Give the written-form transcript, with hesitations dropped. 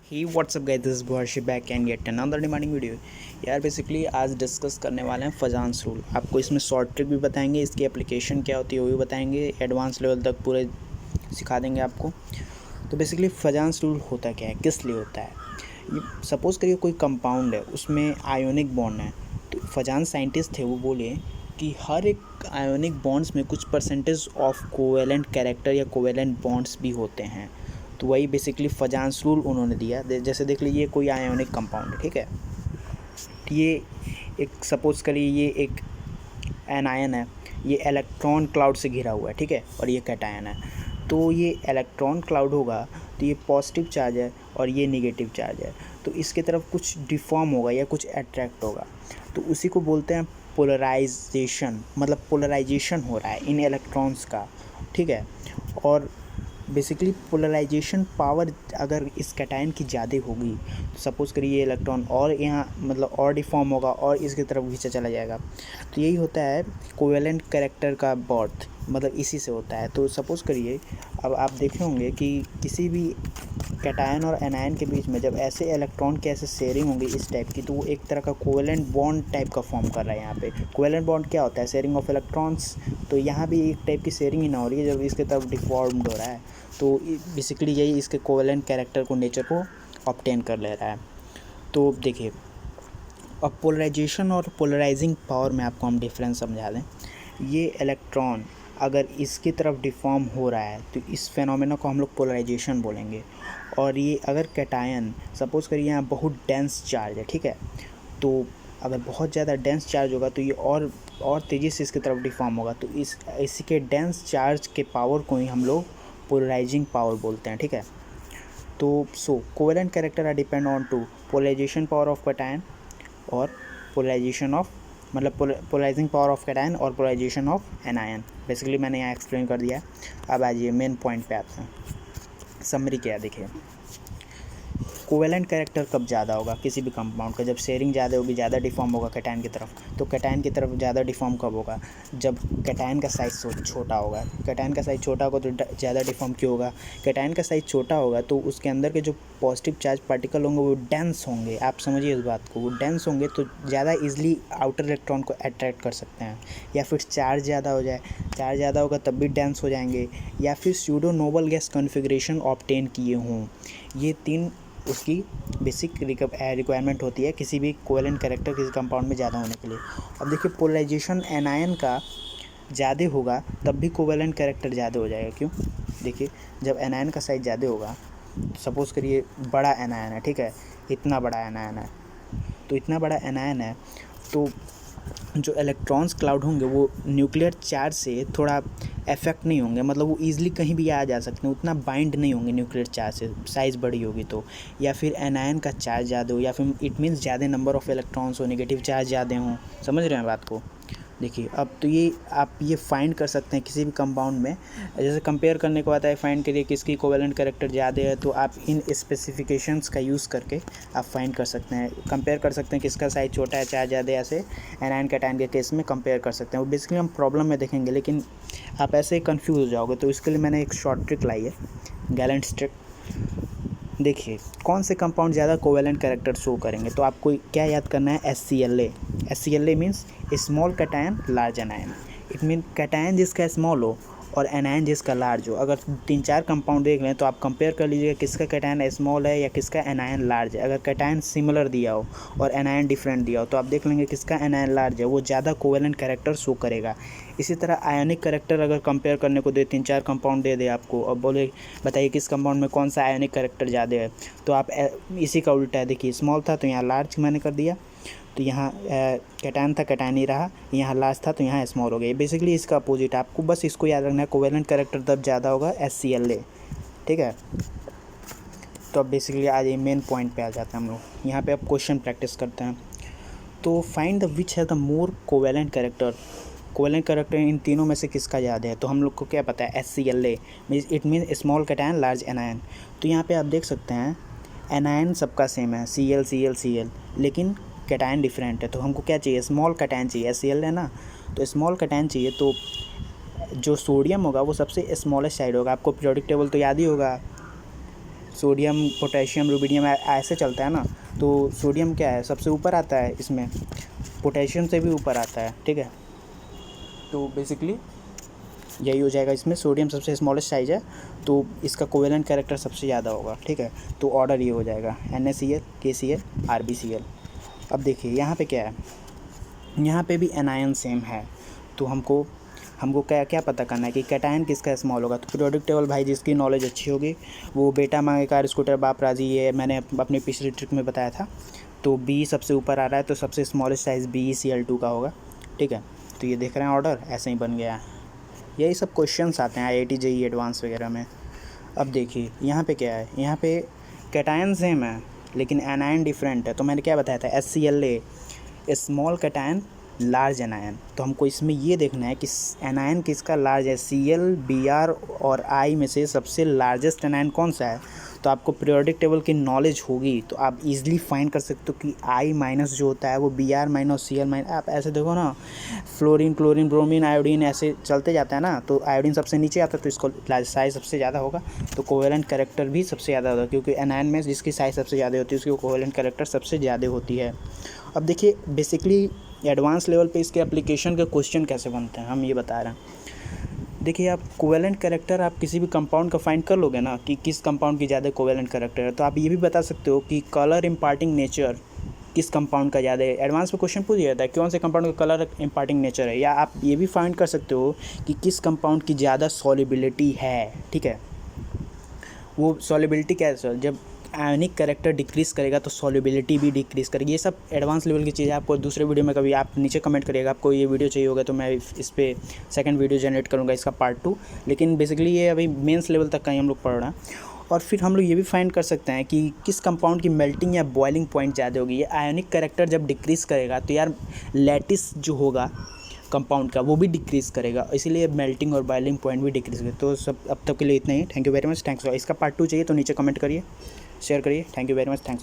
He what's up guys, this is Varshi back and yet another demanding video. यार basically आज discuss करने वाले हैं फजान्स रूल। आपको इसमें शॉर्ट ट्रिक भी बताएंगे, इसकी एप्लीकेशन क्या होती है वो भी बताएंगे, एडवांस लेवल तक पूरे सिखा देंगे आपको। तो बेसिकली फजान्स रूल होता क्या है, किस लिए होता है। ये सपोज़ करिए कोई कंपाउंड है, उसमें आयोनिक बॉन्ड है। तो फजान साइंटिस्ट थे, वो बोले कि हर एक आयोनिक बॉन्ड्स में कुछ परसेंटेज ऑफ कोवेलेंट कैरेक्टर या कोवेलेंट बॉन्ड्स भी होते हैं। तो वही बेसिकली फजान्स रूल उन्होंने दिया। जैसे देख लीजिए कोई आयोनिक कंपाउंड है, ठीक है। ये एक सपोज़ करिए ये एक एनायन है, ये इलेक्ट्रॉन क्लाउड से घिरा हुआ है, ठीक है, और ये कैटायन है। तो ये इलेक्ट्रॉन क्लाउड होगा तो ये पॉजिटिव चार्ज है और ये नेगेटिव चार्ज है। तो इसके तरफ कुछ डिफॉर्म होगा या कुछ अट्रैक्ट होगा, तो उसी को बोलते हैं पोलराइजेशन। मतलब पोलराइजेशन हो रहा है इन इलेक्ट्रॉन्स का, ठीक है। और बेसिकली पोलराइजेशन पावर अगर इस कैटायन की ज़्यादा होगी तो सपोज़ करिए इलेक्ट्रॉन और यहाँ मतलब और डिफॉर्म होगा और इसकी तरफ खींचा चला जाएगा। तो यही होता है कोवेलेंट कैरेक्टर का बर्थ, मतलब इसी से होता है। तो सपोज़ करिए अब आप देखे होंगे कि किसी भी कैटायन और एनायन के बीच में जब ऐसे इलेक्ट्रॉन की ऐसे शेयरिंग होगी इस टाइप की, तो वो एक तरह का कोवेलेंट बॉन्ड टाइप का फॉर्म कर रहा है। यहाँ पे कोवेलेंट बॉन्ड क्या होता है, शेयरिंग ऑफ इलेक्ट्रॉन्स। तो यहाँ भी एक टाइप की शेयरिंग ही ना हो रही है जब इसके तरफ डिफॉर्म्ड हो रहा है। तो बेसिकली यही इसके कोवेलेंट कैरेक्टर को, नेचर को ऑब्टेन कर ले रहा है। तो देखिए अब पोलराइजेशन और पोलराइजिंग पावर में आपको हम डिफरेंस समझा दें। ये इलेक्ट्रॉन अगर इसकी तरफ डिफॉर्म हो रहा है तो इस फेनोमेना को हम लोग पोलराइजेशन बोलेंगे। और ये अगर कैटायन सपोज़ करिए यहाँ बहुत डेंस चार्ज है, ठीक है, तो अगर बहुत ज़्यादा डेंस चार्ज होगा तो ये और तेज़ी से इसकी तरफ डिफॉर्म होगा। तो इसी के डेंस चार्ज के पावर को ही हम लोग पोलराइजिंग पावर बोलते हैं, ठीक है। तो covalent character are depend on to polarisation power of cation और पोलराइजेशन ऑफ मतलब पोलराइजिंग पावर ऑफ कैटायन और पोलराइजेशन ऑफ एनायन। बेसिकली मैंने यहाँ एक्सप्लेन कर दिया। अब आइए मेन पॉइंट पे आते हैं। समरी क्या देखिए, कोवेलेंट कैरेक्टर कब ज़्यादा होगा किसी भी कंपाउंड का, जब शेयरिंग ज़्यादा होगी, ज़्यादा डिफॉर्म होगा कैटायन की तरफ। तो कैटायन की तरफ ज़्यादा डिफॉर्म कब होगा, जब कैटायन का साइज़ छोटा होगा। कैटायन का साइज़ छोटा होगा तो ज़्यादा डिफॉर्म क्यों होगा, कैटायन का साइज़ छोटा होगा तो उसके अंदर के जो पॉजिटिव चार्ज पार्टिकल होंगे वो डेंस होंगे। आप समझिए इस बात को, वो डेंस होंगे तो ज़्यादा ईजिली आउटर इलेक्ट्रॉन को अट्रैक्ट कर सकते हैं। या फिर चार्ज ज़्यादा हो जाए, चार्ज ज़्यादा होगा तब भी डेंस हो जाएंगे। या फिर pseudo noble gas configuration obtain किए हों। ये तीन उसकी बेसिक रिक्वायरमेंट होती है किसी भी कोवेलेंट कैरेक्टर किसी कंपाउंड में ज़्यादा होने के लिए। अब देखिए पोलराइजेशन एनायन का ज़्यादा होगा तब भी कोवेलेंट कैरेक्टर ज़्यादा हो जाएगा। क्यों, देखिए जब एनायन का साइज़ ज़्यादा होगा, सपोज़ करिए बड़ा एनायन है, ठीक है, इतना बड़ा एनायन है, तो इतना बड़ा एनायन है तो जो इलेक्ट्रॉन्स क्लाउड होंगे वो न्यूक्लियर चार्ज से थोड़ा अफेक्ट नहीं होंगे, मतलब वो ईज़िली कहीं भी आ जा सकते हैं, उतना बाइंड नहीं होंगे न्यूक्लियर चार्ज से, साइज़ बड़ी होगी तो। या फिर एनायन का चार्ज ज़्यादा हो, या फिर इट मीन्स ज़्यादा नंबर ऑफ़ इलेक्ट्रॉन्स हो, नेगेटिव चार्ज ज़्यादा हों। समझ रहे हैं बात को। देखिए अब तो ये आप ये फाइंड कर सकते हैं किसी भी कंपाउंड में, जैसे कंपेयर करने को आता है, फाइंड करिए किसकी कोवेलेंट कैरेक्टर ज़्यादा है, तो आप इन स्पेसिफिकेशंस का यूज़ करके आप फाइंड कर सकते हैं, कंपेयर कर सकते हैं किसका साइज़ छोटा है चार्ज ज़्यादा है। ऐसे एनायन कैटायन के केस में कंपेयर कर सकते हैं। वो बेसिकली हम प्रॉब्लम में देखेंगे, लेकिन आप ऐसे ही कन्फ्यूज़ हो जाओगे। तो इसके लिए मैंने एक शॉर्ट ट्रिक लाई है, गैलेंट्स ट्रिक। देखिए कौन से कंपाउंड ज़्यादा कोवेलेंट कैरेक्टर शो करेंगे, तो आपको क्या याद करना है, SCLA। SCLA means small cation large anion. It mean cation जिसका स्मॉल हो और एनायन जिसका लार्ज हो। अगर 3-4 कंपाउंड देख लें तो आप कंपेयर कर लीजिएगा किसका कैटायन स्मॉल है या किसका एनायन लार्ज है। अगर कैटायन सिमिलर दिया हो और एनायन डिफरेंट दिया हो तो आप देख लेंगे किसका एनायन लार्ज है, वो ज़्यादा कोवेलेंट कैरेक्टर शो करेगा। इसी तरह आयोनिक कैरेक्टर अगर कंपेयर करने को दे, 3-4 कंपाउंड दे दे आपको और बोले बताइए किस कंपाउंड में कौन सा आयोनिक कैरेक्टर ज़्यादा है, तो आप इसी का उल्टा है। देखिए स्मॉल था तो यहाँ लार्ज मैंने कर दिया, तो यहाँ कैटायन था कैटायन ही रहा, यहाँ लार्ज था तो यहाँ स्मॉल हो गया। बेसिकली इसका अपोजिट, आपको बस इसको याद रखना है, कोवेलेंट कैरेक्टर तब ज़्यादा होगा SCLA, ठीक है। तो अब बेसिकली आज ये मेन पॉइंट पे आ जाते हैं हम लोग। यहाँ पे अब क्वेश्चन प्रैक्टिस करते हैं। तो फाइंड द विच है the more covalent character. Covalent character in तीनों में से किसका ज़्यादा है, तो हम लोग को क्या पता है, SCLA means it mean small cation large anion. तो यहाँ पे आप देख सकते हैं एनायन सबका सेम है, Cl, लेकिन कैटायन डिफरेंट है। तो हमको क्या चाहिए, स्मॉल कैटायन चाहिए, SCL है ना, तो स्मॉल कैटायन चाहिए। तो जो सोडियम होगा वो सबसे स्मॉलेस्ट साइड होगा। आपको पीरियोडिक टेबल तो याद ही होगा, सोडियम, पोटेशियम, रुबिडियम ऐसे चलता है ना। तो सोडियम क्या है, सबसे ऊपर आता है इसमें, पोटेशियम से भी ऊपर आता है, ठीक है। तो बेसिकली यही हो जाएगा, इसमें सोडियम सबसे स्मॉलेस्ट साइज है, तो इसका कोवेलेंट कैरेक्टर सबसे ज़्यादा होगा, ठीक है। तो ऑर्डर ये हो जाएगा NaCl, KCl, RbCl। अब देखिए यहाँ पे क्या है, यहाँ पे भी एनायन सेम है, तो हमको क्या क्या पता करना है कि कैटायन किसका स्मॉल होगा। तो पीरियोडिक टेबल भाई जिसकी नॉलेज अच्छी होगी वो बेटा मांगे कार स्कूटर बाप राजी, ये मैंने अपनी पिछली ट्रिक में बताया था। तो B सबसे ऊपर आ रहा है, तो सबसे स्मॉलेस्ट साइज़ BeCl2 का होगा, ठीक है। तो ये देख रहे हैं ऑर्डर ऐसे ही बन गया है। यही सब क्वेश्चंस आते हैं IIT JEE एडवांस वगैरह में। अब देखिए यहाँ पे क्या है, यहाँ पे कैटायन सेम है लेकिन एनायन डिफरेंट है। तो मैंने क्या बताया था, HCl small cation large anion. तो हमको इसमें ये देखना है कि एनायन किसका लार्ज है, Cl, Br और I में से सबसे लार्जेस्ट एनायन कौन सा है। तो आपको पीरियोडिक टेबल की नॉलेज होगी तो आप इजीली फाइंड कर सकते हो कि I माइनस जो होता है वो Br माइनस Cl माइनस। आप ऐसे देखो ना, फ्लोरीन, क्लोरीन, ब्रोमीन, आयोडीन ऐसे चलते जाता है ना, तो आयोडीन सबसे नीचे आता है तो इसको साइज़ सबसे ज़्यादा होगा, तो कोवेलेंट कैरेक्टर भी सबसे ज़्यादा होगा, क्योंकि एनायन में जिसकी साइज़ सबसे ज़्यादा होती है उसकी कोवेलेंट कैरेक्टर सबसे ज़्यादा होती है। अब देखिए बेसिकली एडवांस लेवल पे इसके एप्लीकेशन के क्वेश्चन कैसे बनते हैं हम ये बता रहे हैं। देखिए आप कोवेलेंट कैरेक्टर आप किसी भी कंपाउंड का फाइंड कर लोगे ना कि किस कंपाउंड की ज़्यादा कोवेलेंट कैरेक्टर है, तो आप ये भी बता सकते हो कि कलर इम्पार्टिंग नेचर किस कंपाउंड का ज़्यादा है। एडवांस में क्वेश्चन पूछ जाता है कौन से कंपाउंड का कलर इम्पार्टिंग नेचर है, या आप ये भी फाइंड कर सकते हो कि किस कंपाउंड की ज़्यादा सॉल्युबिलिटी है, ठीक है। वो सॉल्युबिलिटी क्या है सर, जब आयनिक कैरेक्टर डिक्रीज़ करेगा तो सॉल्युबिलिटी भी डिक्रीज़ करेगी। ये सब एडवांस लेवल की चीज़ है। आपको दूसरे वीडियो में कभी आप नीचे कमेंट करिएगा आपको ये वीडियो चाहिए होगा, तो मैं इस पर सेकंड वीडियो जनरेट करूँगा इसका पार्ट 2। लेकिन बेसिकली ये अभी मेंस लेवल तक का ही हम लोग पढ़ रहे हैं। और फिर हम लोग ये भी फाइंड कर सकते हैं कि किस कंपाउंड की मेल्टिंग या बॉइलिंग पॉइंट ज़्यादा होगी। ये आयनिक कैरेक्टर जब डिक्रीज़ करेगा तो यार लैटिस जो होगा कंपाउंड का वो भी डिक्रीज़ करेगा, इसीलिए मेल्टिंग और बॉइलिंग पॉइंट भी डिक्रीज़ करेगा। तो सब अब तक के लिए इतना ही। Thank you very much, thanks. इसका पार्ट 2 चाहिए तो नीचे कमेंट करिए, शेयर करिए। Thank you very much, thanks.